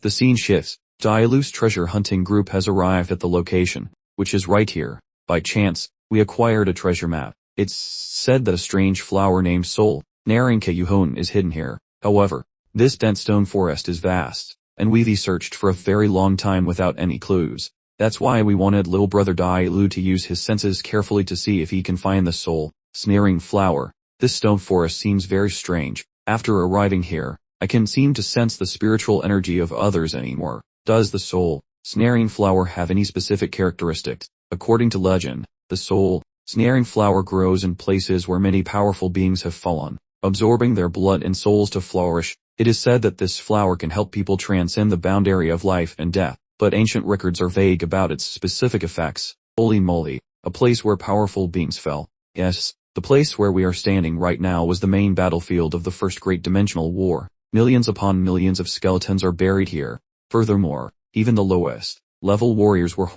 The scene shifts. Yahello's treasure hunting group has arrived at the location, which is right here. By chance, we acquired a treasure map. It's said that a strange flower named Soul, Naringka is hidden here. However, this dense stone forest is vast, and we've searched for a very long time without any clues. That's why we wanted little brother Yahello to use his senses carefully to see if he can find the soul, snaring flower. This stone forest seems very strange. After arriving here, I can seem to sense the spiritual energy of others anymore. Does the soul, snaring flower have any specific characteristics? According to legend, the soul, snaring flower grows in places where many powerful beings have fallen, absorbing their blood and souls to flourish. It is said that this flower can help people transcend the boundary of life and death, but ancient records are vague about its specific effects. Holy moly, a place where powerful beings fell. Yes, the place where we are standing right now was the main battlefield of the first great dimensional war. Millions upon millions of skeletons are buried here. Furthermore, even the lowest level warriors were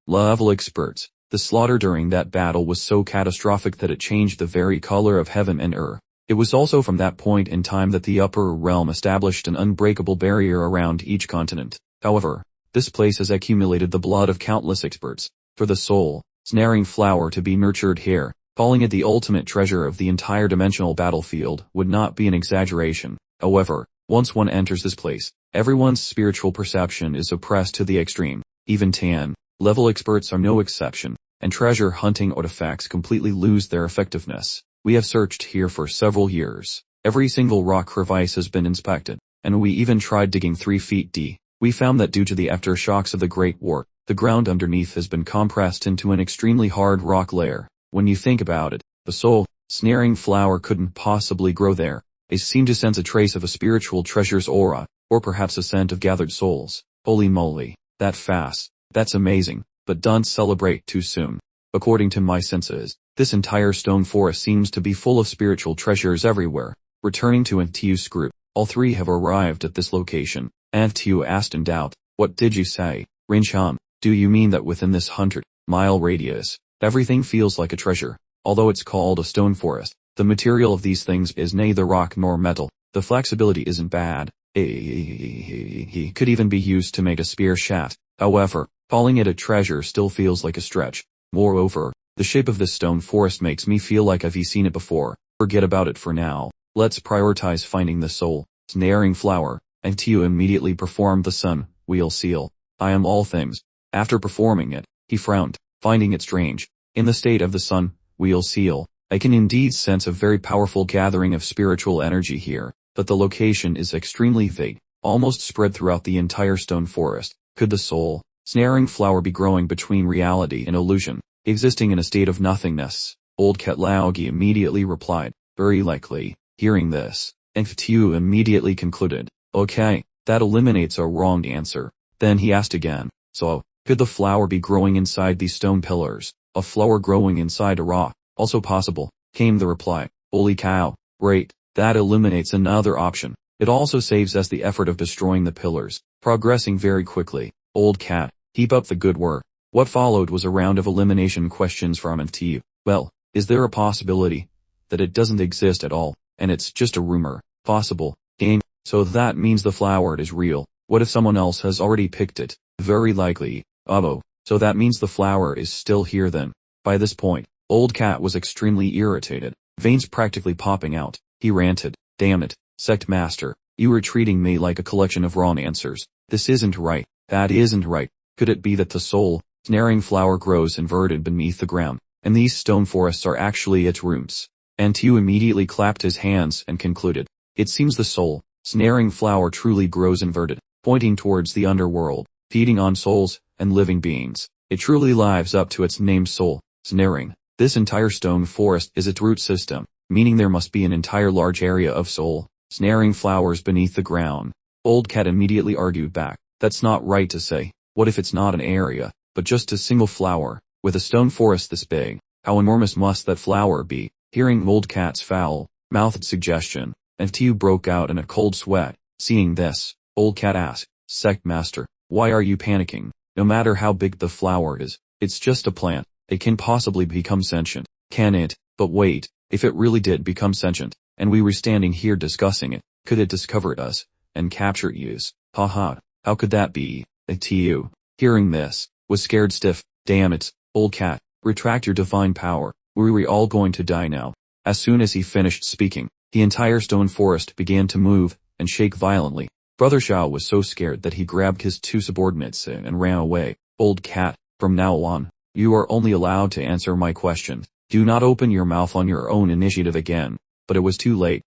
level experts. The slaughter during that battle was so catastrophic that it changed the very color of heaven and earth. It was also from that point in time that the upper realm established an unbreakable barrier around each continent. However, this place has accumulated the blood of countless experts. For the soul, snaring flower to be nurtured here, calling it the ultimate treasure of the entire dimensional battlefield, would not be an exaggeration. However, once one enters this place, everyone's spiritual perception is oppressed to the extreme. Even 10-level experts are no exception, and treasure hunting artifacts completely lose their effectiveness. We have searched here for several years. Every single rock crevice has been inspected, and we even tried digging 3 feet deep. We found that due to the aftershocks of the Great War, the ground underneath has been compressed into an extremely hard rock layer. When you think about it, the soul, snaring flower couldn't possibly grow there. It seemed to sense a trace of a spiritual treasure's aura, or perhaps a scent of gathered souls. Holy moly, that fast. That's amazing, but don't celebrate too soon. According to my senses, this entire stone forest seems to be full of spiritual treasures everywhere. Returning to Antiu's group, all three have arrived at this location. Antiu asked in doubt, "What did you say, Rinchan? Do you mean that within this 100-mile radius, everything feels like a treasure? Although it's called a stone forest, the material of these things is neither rock nor metal. The flexibility isn't bad. It could even be used to make a spear shaft. However, calling it a treasure still feels like a stretch. Moreover, the shape of this stone forest makes me feel like I've seen it before. Forget about it for now. Let's prioritize finding the soul, snaring flower." Antiu immediately performed the sun wheel seal. "I am all things." After performing it, he frowned, finding it strange. In the state of the sun wheel seal, I can indeed sense a very powerful gathering of spiritual energy here, but the location is extremely vague, almost spread throughout the entire stone forest. Could the soul, snaring flower be growing between reality and illusion, existing in a state of nothingness? Old Ketlaugi immediately replied, "Very likely." Hearing this, Antiu immediately concluded, "Okay, that eliminates a wrong answer." Then he asked again, "So, could the flower be growing inside these stone pillars? A flower growing inside a rock? Also possible," came the reply. "Holy cow, great, that eliminates another option. It also saves us the effort of destroying the pillars." Progressing very quickly, Old Cat, keep up the good work. What followed was a round of elimination questions from Antiu. Well, is there a possibility that it doesn't exist at all, and it's just a rumor? Possible. Game. So that means the flower is real. What if someone else has already picked it? Very likely. Oh, so that means the flower is still here then. By this point, Old Cat was extremely irritated, veins practically popping out. He ranted, "Damn it, Sect Master, you are treating me like a collection of wrong answers. This isn't right. That isn't right. Could it be that the soul, snaring flower grows inverted beneath the ground, and these stone forests are actually its roots?" Antiu immediately clapped his hands and concluded, "It seems the soul, snaring flower truly grows inverted, pointing towards the underworld, feeding on souls and living beings. It truly lives up to its name, soul, snaring. This entire stone forest is its root system, meaning there must be an entire large area of soul, snaring flowers beneath the ground." Old Cat immediately argued back, "That's not right to say. What if it's not an area, but just a single flower, with a stone forest this big? How enormous must that flower be?" Hearing Old Cat's foul-mouthed suggestion, Antiu broke out in a cold sweat. Seeing this, Old Cat asked, "Sect Master, why are you panicking? No matter how big the flower is, it's just a plant. It can possibly become sentient, can it? But wait, if it really did become sentient, and we were standing here discussing it, could it discover us, and capture us? Haha, How could that be? Tu, hearing this, was scared stiff. Damn it, old cat, retract your divine power. Were we all going to die now? As soon as he finished speaking, the entire stone forest began to move and shake violently. Brother Xiao was so scared that he grabbed his two subordinates and ran away. Old cat, from now on, you are only allowed to answer my questions. Do not open your mouth on your own initiative again. But it was too late.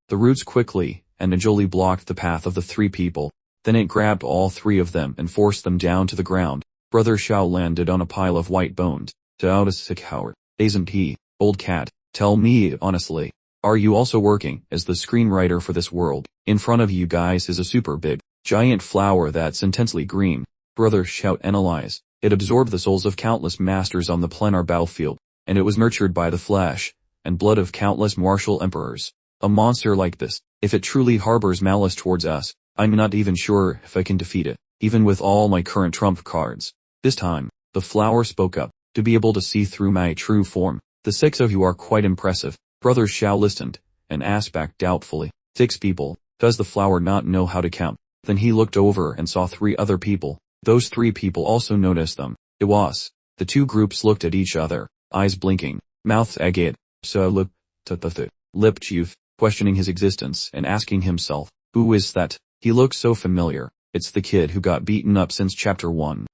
The roots quickly and agilely blocked the path of the three people. Then it grabbed all three of them and forced them down to the ground. Brother Xiao landed on a pile of white bones. Coward. Isn't he? Old cat, tell me honestly. Are you also working as the screenwriter for this world? In front of you guys is a super big, giant flower that's intensely green. Brother Xiao analyzed. It absorbed the souls of countless masters on the planar battlefield, and it was nurtured by the flesh and blood of countless martial emperors. A monster like this, if it truly harbors malice towards us, I'm not even sure if I can defeat it, even with all my current trump cards. This time, the flower spoke up. To be able to see through my true form, the 6 of you are quite impressive. Brother Xiao listened, and asked back doubtfully, 6 people, does the flower not know how to count? Then he looked over and saw 3 other people. Those 3 people also noticed them. It was. The 2 groups looked at each other, eyes blinking, mouths agate. Lipped youth, questioning his existence and asking himself, who is that? He looks so familiar. It's the kid who got beaten up since chapter 1.